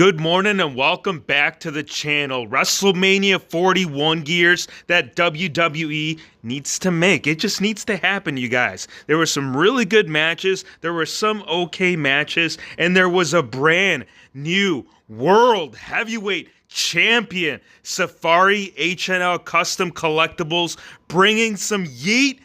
Good morning and welcome back to the channel. Wrestlemania 41 gears that WWE needs to make. It just needs to happen, you guys. There were some really good matches, there were some okay matches, and there was a brand new World Heavyweight Champion Safari H&L Custom Collectibles bringing some yeet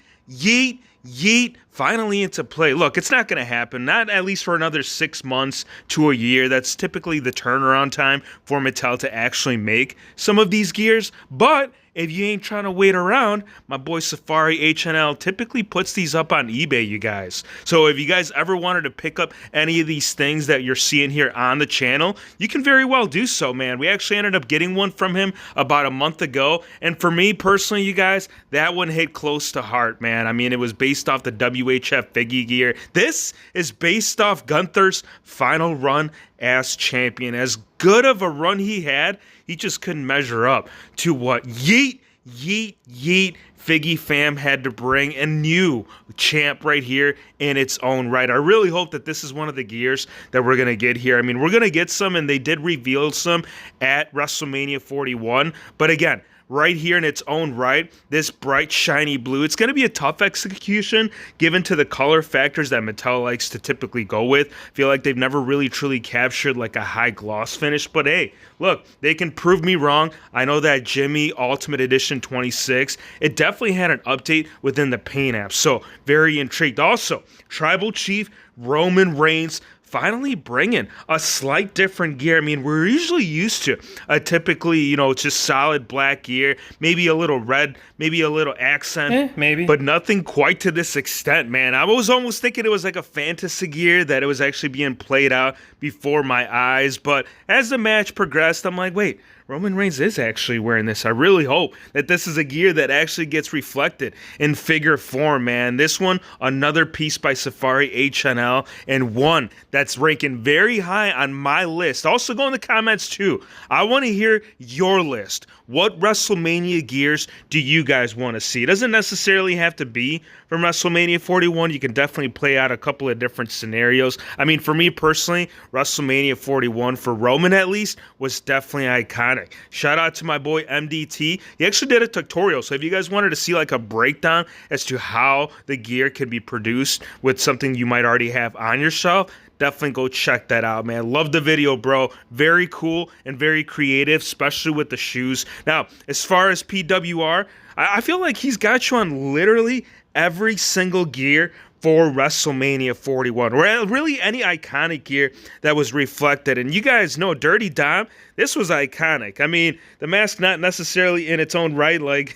finally into play. Look, it's not going to happen, not at least for another 6 months to a year. That's typically the turnaround time for Mattel to actually make some of these gears, but if you ain't trying to wait around, my boy Safari H&L typically puts these up on eBay, you guys. So if you guys ever wanted to pick up any of these things that you're seeing here on the channel, you can very well do so, man. We actually ended up getting one from him about a month ago, and for me personally, you guys, that one hit close to heart, man. I mean, it was based off the WHF figure gear. This is based off Gunther's final run as champion. As good of a run he had, he just couldn't measure up to what Yeet Figgy fam had to bring a new champ right here in its own right. I really hope that this is one of the gears that we're going to get here. I mean, we're going to get some, and they did reveal some at WrestleMania 41, but again, right here in its own right, this bright shiny blue. It's going to be a tough execution given to the color factors that Mattel likes to typically go with. I feel like they've never really truly captured like a high gloss finish, but hey, look, they can prove me wrong. I know that Jimmy Ultimate Edition 26, it definitely had an update within the paint app, so very intrigued. Also, Tribal Chief Roman Reigns finally bringing a slight different gear. I mean, we're usually used to a typically, just solid black gear, maybe a little red, maybe a little accent, maybe, but nothing quite to this extent, man. I was almost thinking it was like a fantasy gear, that it was actually being played out before my eyes, but as the match progressed, I'm like, wait, Roman Reigns is actually wearing this. I really hope that this is a gear that actually gets reflected in figure form, man. This one, another piece by Safari H&L, and one that's ranking very high on my list. Also, go in the comments too. I want to hear your list. What WrestleMania gears do you guys want to see? It doesn't necessarily have to be from WrestleMania 41. You can definitely play out a couple of different scenarios. I mean, for me personally, WrestleMania 41, for Roman at least, was definitely iconic. Shout out to my boy MDT. He actually did a tutorial, so if you guys wanted to see like a breakdown as to how the gear can be produced with something you might already have on your shelf, definitely go check that out, man. Love the video, bro. Very cool and very creative, especially with the shoes. Now, as far as PWR, I feel like he's got you on literally every single gear for WrestleMania 41, or really any iconic gear that was reflected. And you guys know Dirty Dom, this was iconic. I mean, the mask not necessarily in its own right, like,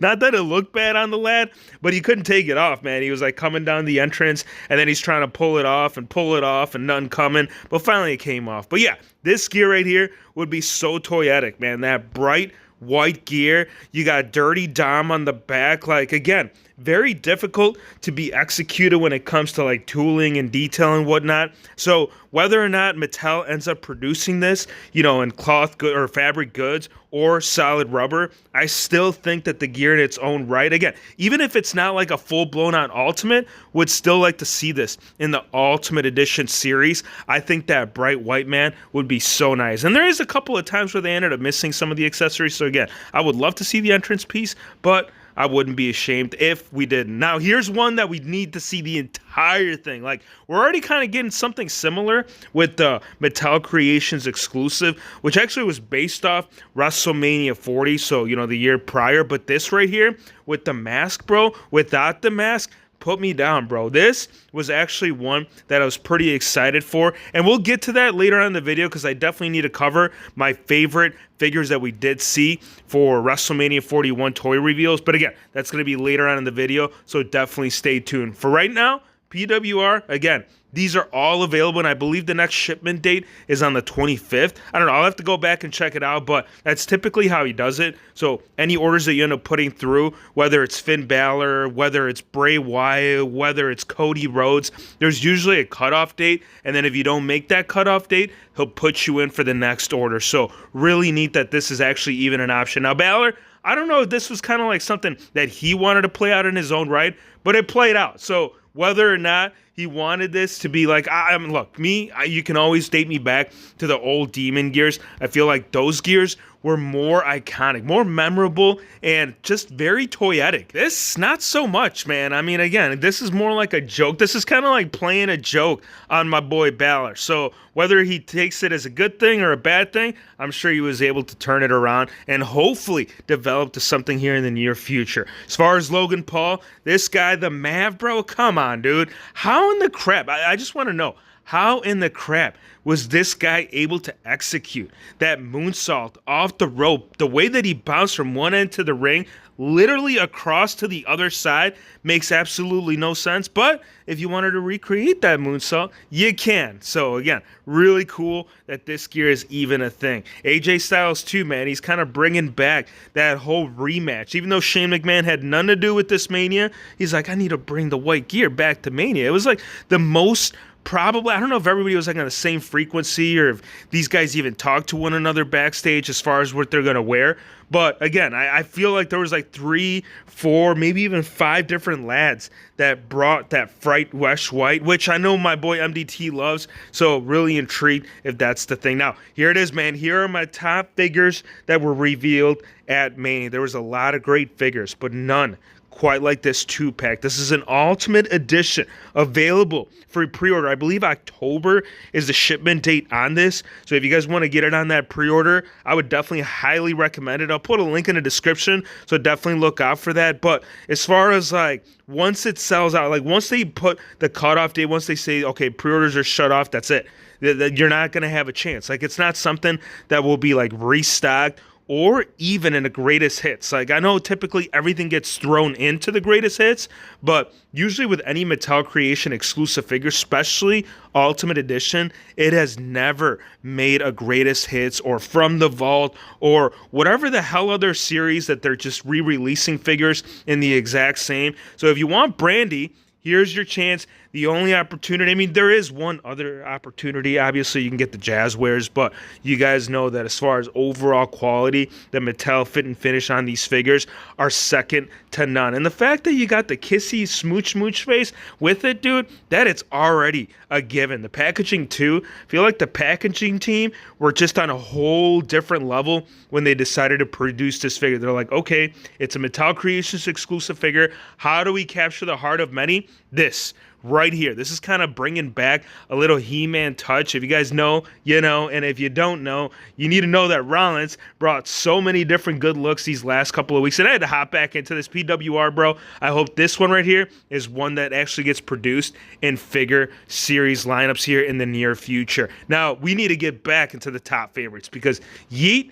not that it looked bad on the lad, but he couldn't take it off, man. He was like coming down the entrance, and then he's trying to pull it off, and nothing coming, but finally it came off. But yeah, this gear right here would be so toyetic, man. That bright white gear, you got Dirty Dom on the back, like, again, very difficult to be executed when it comes to like tooling and detail and whatnot. So whether or not Mattel ends up producing this, in cloth or fabric goods or solid rubber, I still think that the gear in its own right, again, even if it's not like a full-blown on Ultimate, would still like to see this in the Ultimate Edition series. I think that bright white, man, would be so nice. And there is a couple of times where they ended up missing some of the accessories. So again, I would love to see the entrance piece, but I wouldn't be ashamed if we didn't. Now, here's one that we need to see the entire thing. Like, we're already kind of getting something similar with the Mattel Creations exclusive, which actually was based off WrestleMania 40, so, the year prior. But this right here, with the mask, bro, without the mask, put me down, bro. This was actually one that I was pretty excited for, and we'll get to that later on in the video because I definitely need to cover my favorite figures that we did see for WrestleMania 41 toy reveals. But again, that's going to be later on in the video, so definitely stay tuned. For right now, PWR, again, these are all available, and I believe the next shipment date is on the 25th. I don't know. I'll have to go back and check it out, but that's typically how he does it. So any orders that you end up putting through, whether it's Finn Balor, whether it's Bray Wyatt, whether it's Cody Rhodes, there's usually a cutoff date, and then if you don't make that cutoff date, he'll put you in for the next order. So really neat that this is actually even an option. Now, Balor, I don't know if this was kind of like something that he wanted to play out in his own right, but it played out. So whether or not He wanted this to be like, look, you can always date me back to the old Demon gears. I feel like those gears were more iconic, more memorable, and just very toyetic. This, not so much, man. I mean, again, this is more like a joke. This is kind of like playing a joke on my boy Balor. So whether he takes it as a good thing or a bad thing, I'm sure he was able to turn it around and hopefully develop to something here in the near future. As far as Logan Paul, this guy, the Mav, bro, come on, dude. How in the crap? I just want to know, how in the crap was this guy able to execute that moonsault off the rope? The way that he bounced from one end to the ring, literally across to the other side, makes absolutely no sense. But if you wanted to recreate that moonsault, you can. So again, really cool that this gear is even a thing. AJ Styles too, man. He's kind of bringing back that whole rematch. Even though Shane McMahon had none to do with this Mania, he's like, I need to bring the white gear back to Mania. It was like the most... Probably, I don't know if everybody was like on the same frequency or if these guys even talk to one another backstage as far as what they're going to wear. But again, I feel like there was like 3, 4, maybe even 5 different lads that brought that Fright Wesh White, which I know my boy MDT loves. So really intrigued if that's the thing. Now, here it is, man. Here are my top figures that were revealed at Mania. There was a lot of great figures, but none quite like this 2-pack. This is an Ultimate Edition available for pre-order. I believe October is the shipment date on this. So if you guys want to get it on that pre-order, I would definitely highly recommend it. I'll put a link in the description, so definitely look out for that. But as far as like once it sells out, like once they put the cutoff date, once they say, okay, pre-orders are shut off, that's it. You're not going to have a chance. Like it's not something that will be like restocked or even in the greatest hits. Like I know typically everything gets thrown into the greatest hits, but usually with any Mattel Creation exclusive figure, especially Ultimate Edition, it has never made a greatest hits or from the vault or whatever the hell other series that they're just re-releasing figures in the exact same. So if you want Brandy, here's your chance. The only opportunity, I mean, there is one other opportunity. Obviously, you can get the Jazzwares, but you guys know that as far as overall quality, the Mattel fit and finish on these figures are second to none. And the fact that you got the kissy smooch face with it, dude, that it's already a given. The packaging, too, I feel like the packaging team were just on a whole different level when they decided to produce this figure. They're like, okay, it's a Mattel Creations exclusive figure. How do we capture the heart of many? This right here. This is kind of bringing back a little He-Man touch. If you guys know, you know, and if you don't know, you need to know that Rollins brought so many different good looks these last couple of weeks, and I had to hop back into this PWR, bro. I hope this one right here is one that actually gets produced in figure series lineups here in the near future. Now, we need to get back into the top favorites because Yeet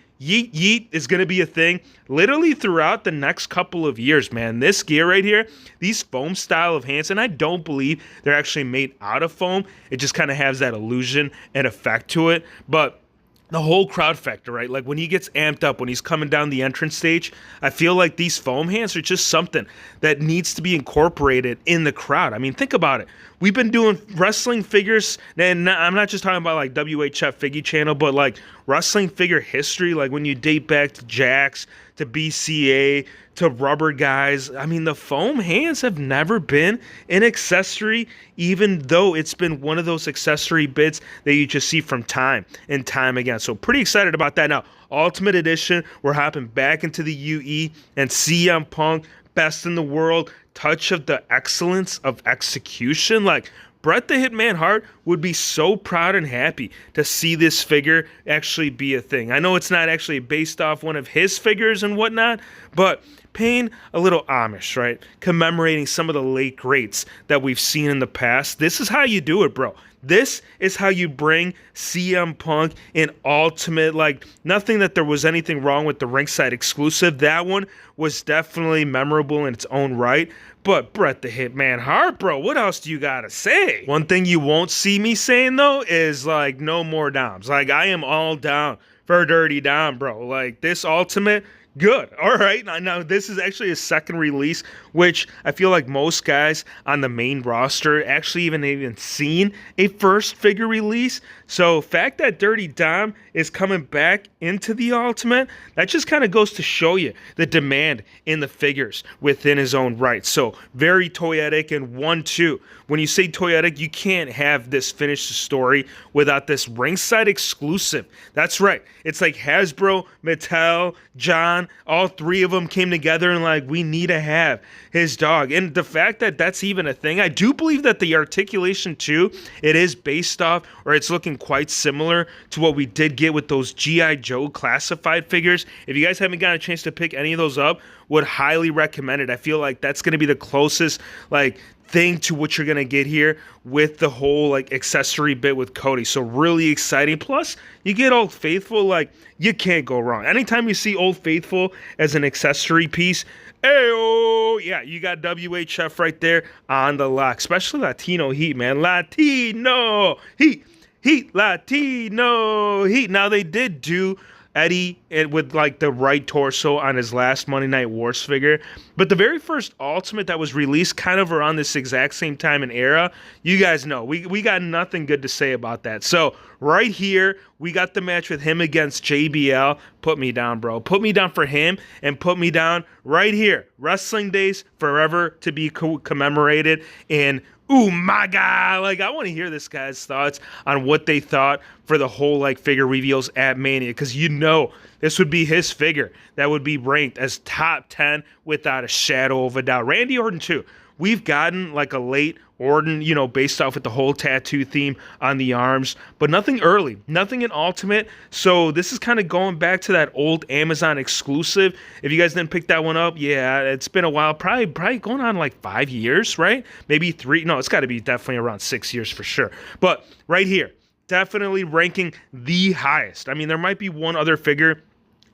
is going to be a thing literally throughout the next couple of years, man. This gear right here, these foam style of hands, and I don't believe they're actually made out of foam. It just kind of has that illusion and effect to it. But the whole crowd factor, right? Like when he gets amped up, when he's coming down the entrance stage, I feel like these foam hands are just something that needs to be incorporated in the crowd. I mean, think about it. We've been doing wrestling figures, and I'm not just talking about like WHF Figgy Channel, but like wrestling figure history, like when you date back to Jax, to BCA, to Rubber Guys. I mean, the foam hands have never been an accessory, even though it's been one of those accessory bits that you just see from time and time again. So pretty excited about that. Now, Ultimate Edition, we're hopping back into the UE and CM Punk, best in the world, touch of the excellence of execution. Like, Bret the Hitman Hart would be so proud and happy to see this figure actually be a thing. I know it's not actually based off one of his figures and whatnot, but paying a little homage, right? Commemorating some of the late greats that we've seen in the past. This is how you do it, bro. This is how you bring CM Punk in Ultimate. Like, nothing that there was anything wrong with the ringside exclusive. That one was definitely memorable in its own right. But Bret the Hitman Hart, bro, what else do you gotta say? One thing you won't see me saying, though, is, like, no more Doms. Like, I am all down for Dirty Dom, bro. Like, this Ultimate, good. All right. Now, this is actually a second release which I feel like most guys on the main roster actually even seen a first figure release. So fact that Dirty Dom is coming back into the Ultimate, that just kind of goes to show you the demand in the figures within his own right. So very toyetic, and 1-2. When you say toyetic, you can't have this finish the story without this ringside exclusive. That's right. It's like Hasbro, Mattel, John, all three of them came together and like, we need to have his dog. And the fact that that's even a thing, I do believe that the articulation too, it is based off, or it's looking quite similar to what we did get with those G.I. Joe classified figures. If you guys haven't gotten a chance to pick any of those up, would highly recommend it. I feel like that's going to be the closest like thing to what you're going to get here with the whole like accessory bit with Cody. So really exciting. Plus you get Old Faithful, like you can't go wrong. Anytime you see Old Faithful as an accessory piece, hey-oh, yeah, you got WHF right there on the lock, especially Latino Heat, man. Latino Heat, Latino Heat. Now they did do Eddie with like the right torso on his last Monday Night Wars figure, but the very first Ultimate that was released kind of around this exact same time and era, you guys know we got nothing good to say about that. So right here we got the match with him against JBL. Put me down, bro. Put me down for him, and put me down right here. Wrestling Days forever to be commemorated. And ooh, my God. Like, I want to hear this guy's thoughts on what they thought for the whole, like, figure reveals at Mania. Because you know this would be his figure that would be ranked as top 10 without a shadow of a doubt. Randy Orton, too. We've gotten, like, a late Orton, you know, based off with the whole tattoo theme on the arms, but nothing early, nothing in Ultimate. So this is kind of going back to that old Amazon exclusive. If you guys didn't pick that one up, yeah, it's been a while, probably going on like 5 years, right? Maybe 3. No, it's got to be definitely around 6 years for sure. But right here, definitely ranking the highest. I mean, there might be one other figure,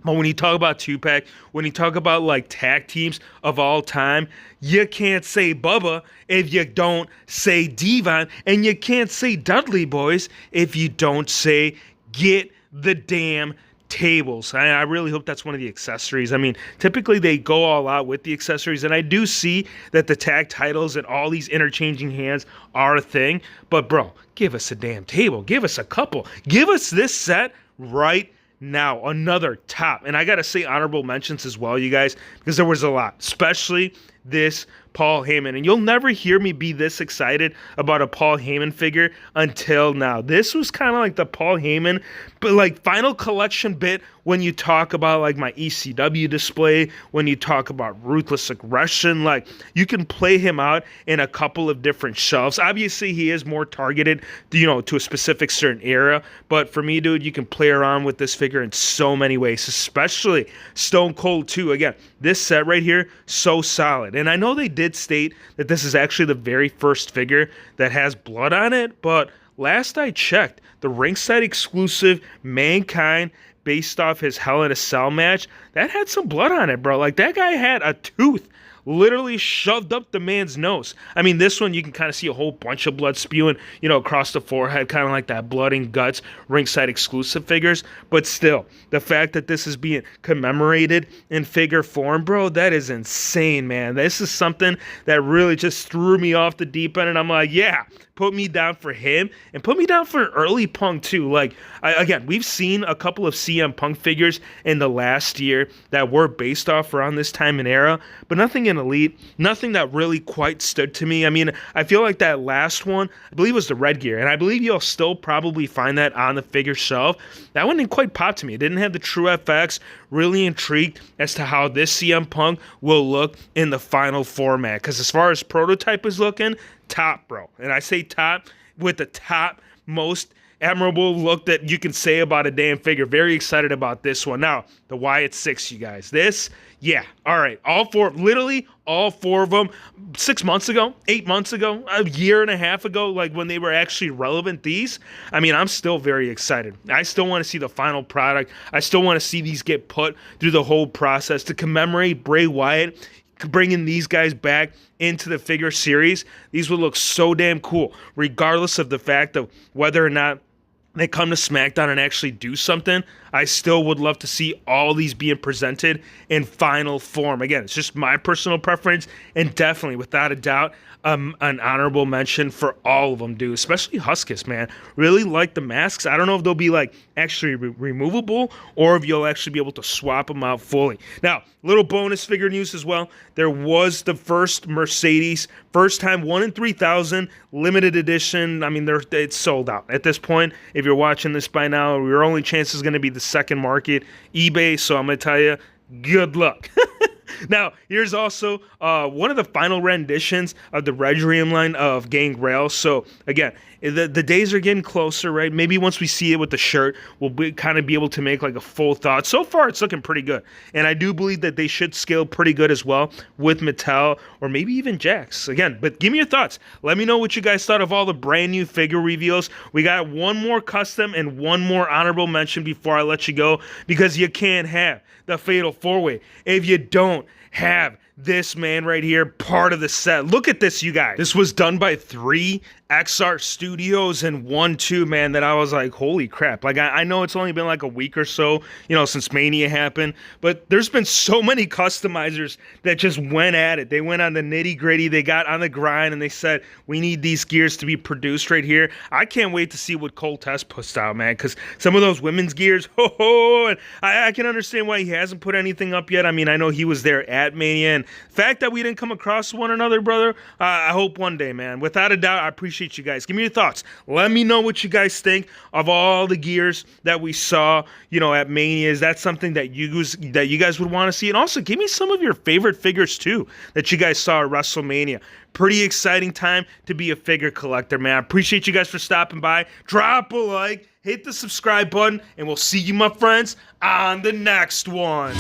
but when you talk about 2-pack, when you talk about like tag teams of all time, you can't say Bubba if you don't say Devon, and you can't say Dudley Boys if you don't say Get the Damn Tables. I really hope that's one of the accessories. I mean, typically they go all out with the accessories, and I do see that the tag titles and all these interchanging hands are a thing, but bro, give us a damn table. Give us a couple. Give us this set right now. Another top. And I got to say honorable mentions as well, you guys, because there was a lot, especially this Paul Heyman. And you'll never hear me be this excited about a Paul Heyman figure until now. This was kind of like the Paul Heyman, but like final collection bit when you talk about like my ECW display, when you talk about Ruthless Aggression, like you can play him out in a couple of different shelves. Obviously he is more targeted, you know, to a specific certain era, but for me, dude, you can play around with this figure in so many ways, especially Stone Cold 2. Again, this set right here, so solid. And I know they did state that this is actually the very first figure that has blood on it, but last I checked, the ringside exclusive Mankind, based off his Hell in a Cell match, that had some blood on it, bro. Like, that guy had a tooth literally shoved up the man's nose. I mean, this one, you can kind of see a whole bunch of blood spewing, you know, across the forehead, kind of like that blood and guts ringside exclusive figures. But still, the fact that this is being commemorated in figure form, bro, that is insane, man. This is something that really just threw me off the deep end, and I'm like, yeah, put me down for him, and put me down for early Punk too. Like, again, we've seen a couple of CM Punk figures in the last year that were based off around this time and era, but nothing in Elite, nothing that really quite stood to me. I mean, I feel like that last one, I believe, was the Red Gear, and I believe you'll still probably find that on the figure shelf. That one didn't quite pop to me. It didn't have the true FX. Really intrigued as to how this CM Punk will look in the final format, because as far as prototype is looking, top, bro. And I say top with the top most admirable look that you can say about a damn figure. Very excited about this one. Now, the Wyatt 6, you guys. This, yeah, all right. Literally all four of them 6 months ago, 8 months ago, a year and a half ago, like when they were actually relevant, these. I mean, I'm still very excited. I still want to see the final product. I still want to see these get put through the whole process to commemorate Bray Wyatt. Bringing these guys back into the figure series, these would look so damn cool, regardless of the fact of whether or not they come to SmackDown and actually do something, I still would love to see all these being presented in final form. Again, it's just my personal preference, and definitely, without a doubt, an honorable mention for all of them, dude. Especially Huskus, man. Really like the masks. I don't know if they'll be like actually removable or if you'll actually be able to swap them out fully. Now, little bonus figure news as well. There was the first Mercedes, first time 1 in 3,000 limited edition. I mean, it's sold out at this point. If you're watching this by now, your only chance is going to be the second market, eBay. So I'm going to tell you, good luck. Now, here's also one of the final renditions of the Regrium line of Gangrel. So, again, the days are getting closer, right? Maybe once we see it with the shirt, we'll kind of be able to make like a full thought. So far, it's looking pretty good. And I do believe that they should scale pretty good as well with Mattel or maybe even Jakks. Again, but give me your thoughts. Let me know what you guys thought of all the brand new figure reveals. We got one more custom and one more honorable mention before I let you go, because you can't have the Fatal 4-Way if you don't have this man right here, part of the set. Look at this, you guys. This was done by 3XR Studios and 1-2, man, that I was like, holy crap. Like, I know it's only been like a week or so, you know, since Mania happened, but there's been so many customizers that just went at it. They went on the nitty gritty, they got on the grind, and they said, we need these gears to be produced right here. I can't wait to see what Cole Test puts out, man, because some of those women's gears, and I can understand why he hasn't put anything up yet. I mean, I know he was there at Mania, and the fact that we didn't come across one another, brother, I hope one day, man. Without a doubt, I appreciate you guys. Give me your thoughts. Let me know what you guys think of all the gears that we saw, you know, at Mania. Is that something that you guys would want to see? And also, give me some of your favorite figures, too, that you guys saw at WrestleMania. Pretty exciting time to be a figure collector, man. I appreciate you guys for stopping by. Drop a like, hit the subscribe button, and we'll see you, my friends, on the next one.